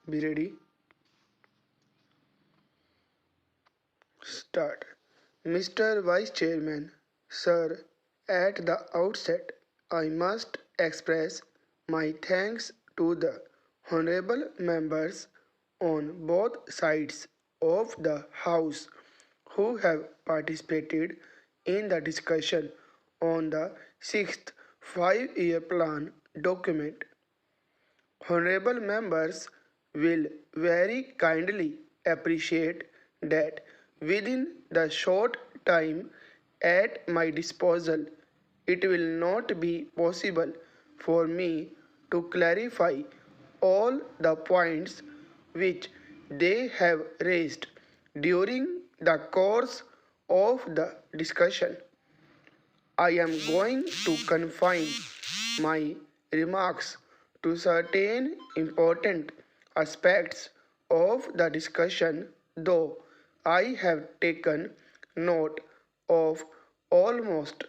Be ready. Start. Mr. Vice Chairman, sir, at the outset, I must express my thanks to the honorable members on both sides of the House who have participated in the discussion on the sixth five-year plan document. Honorable members will very kindly appreciate that within the short time at my disposal, it will not be possible for me to clarify all the points which they have raised during the course of the discussion. I am going to confine my remarks to certain important aspects of the discussion, though I have taken note of almost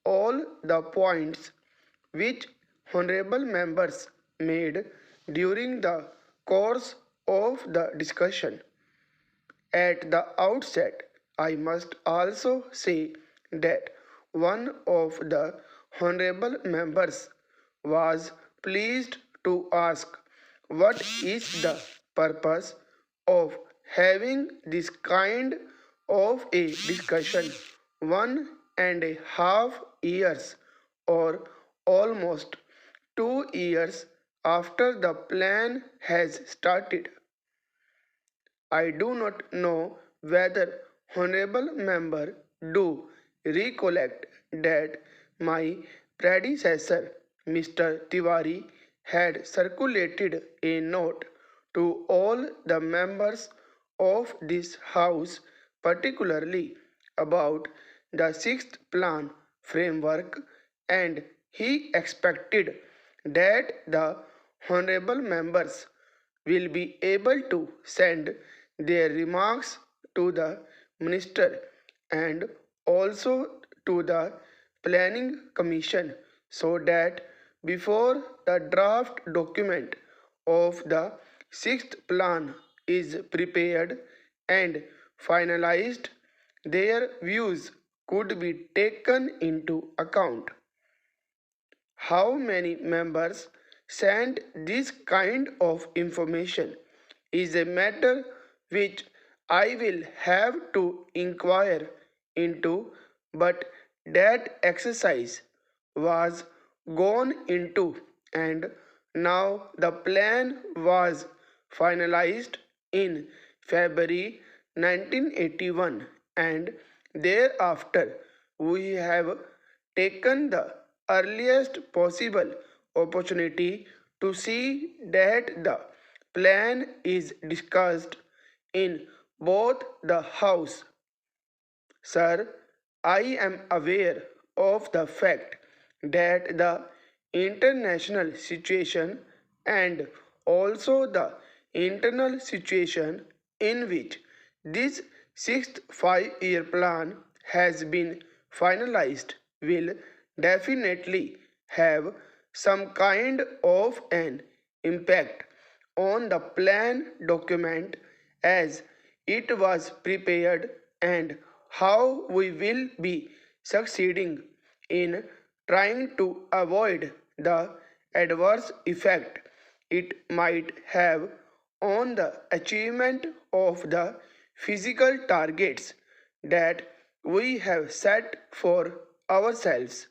all the points which honorable members made during the course of the discussion. At the outset, I must also say that one of the honorable members was pleased to ask what is the purpose of having this kind of a discussion 1.5 years or almost 2 years after the plan has started. I do not know whether honorable member do recollect that my predecessor Mr. Tiwari had circulated a note to all the members of this house, particularly about the sixth plan framework, and he expected that the honorable members will be able to send their remarks to the minister and also to the planning commission so that before the draft document of the sixth plan is prepared and finalized, their views could be taken into account. How many members sent this kind of information is a matter which I will have to inquire into, but that exercise was gone into and now the plan was finalized in February 1981 and thereafter we have taken the earliest possible opportunity to see that the plan is discussed in both the House. Sir, I am aware of the fact that the international situation and also the internal situation in which this sixth five-year plan has been finalized will definitely have some kind of an impact on the plan document as it was prepared and how we will be succeeding in trying to avoid the adverse effect it might have on the achievement of the physical targets that we have set for ourselves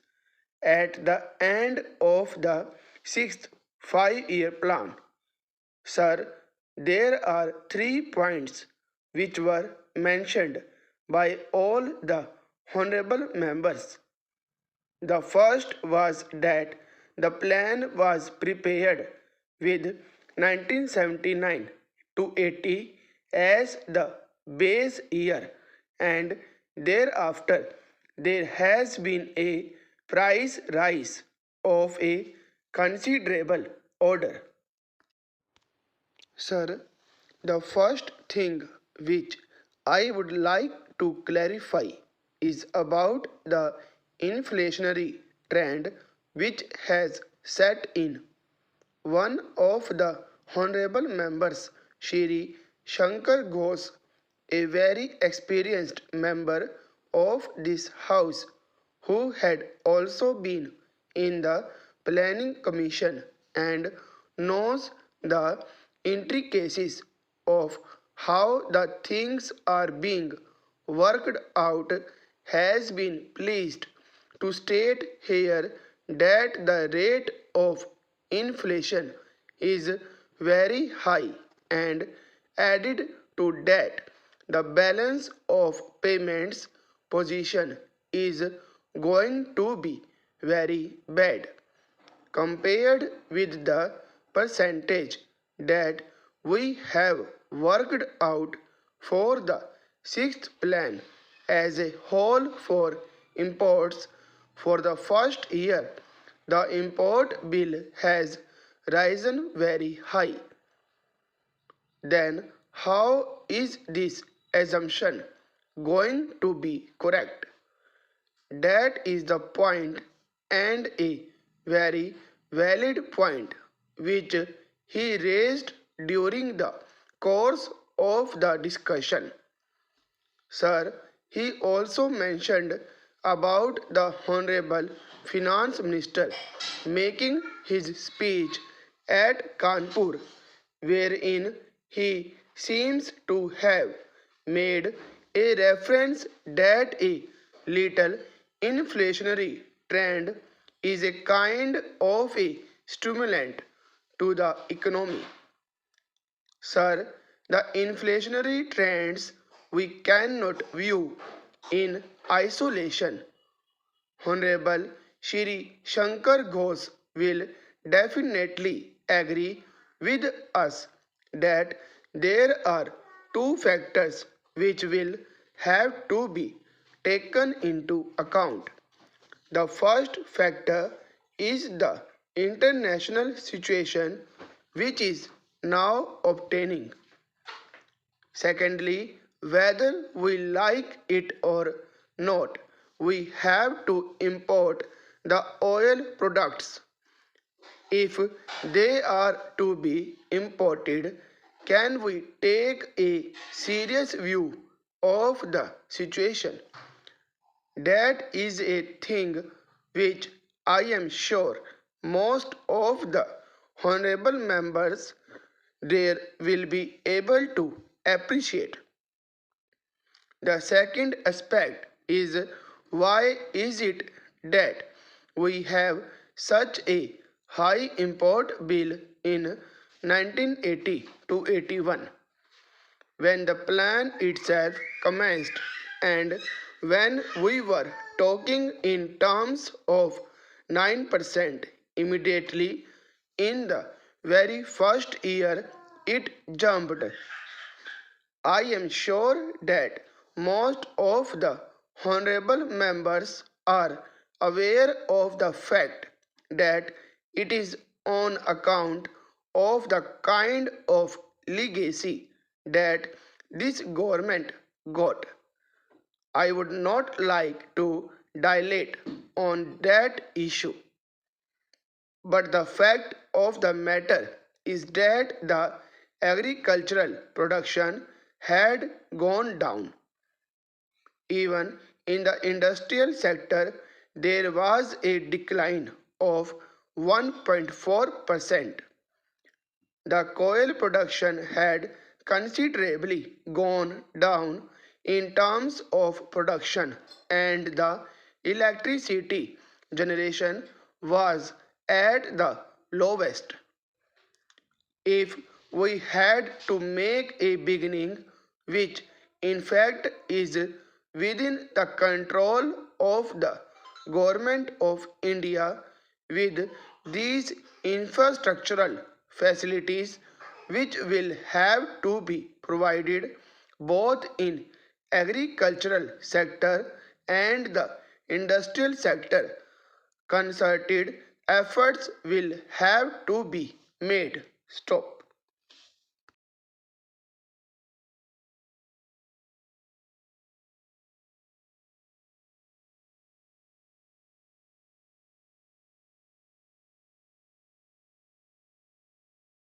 at the end of the sixth five-year plan. Sir, there are 3 points which were mentioned by all the honorable members. The first was that the plan was prepared with 1979 to 80 as the base year and thereafter there has been a price rise of a considerable order. Sir, the first thing which I would like to clarify is about the inflationary trend which has set in. One of the honorable members Shri Shankar Ghosh, a very experienced member of this house who had also been in the planning commission and knows the intricacies of how the things are being worked out, has been pleased to state here that the rate of inflation is very high, and added to that the balance of payments position is going to be very bad compared with the percentage that we have worked out for the sixth plan as a whole for imports. For the first year, the import bill has risen very high. Then how is this assumption going to be correct? That is the point, and a very valid point, which he raised during the course of the discussion. Sir, he also mentioned about the Honorable Finance Minister making his speech at Kanpur, wherein he seems to have made a reference that a little inflationary trend is a kind of a stimulant to the economy. Sir, the inflationary trends we cannot view in isolation. Honorable Shri Shankar Ghosh will definitely agree with us that there are two factors which will have to be taken into account. The first factor is the international situation which is now obtaining. Secondly, whether we like it or not, we have to import the oil products. If they are to be imported, can we take a serious view of the situation? That is a thing which I am sure most of the honorable members there will be able to appreciate. The second aspect is why is it that we have such a high import bill in 1980 to 81 when the plan itself commenced, and when we were talking in terms of 9% immediately in the very first year it jumped. I am sure that most of the honorable members are aware of the fact that it is on account of the kind of legacy that this government got. I would not like to dilate on that issue. But the fact of the matter is that the agricultural production had gone down. Even in the industrial sector, there was a decline of 1.4%. The coal production had considerably gone down in terms of production, and the electricity generation was at the lowest. If we had to make a beginning, which in fact is within the control of the government of India, with these infrastructural facilities which will have to be provided both in agricultural sector and the industrial sector, concerted efforts will have to be made. Stop.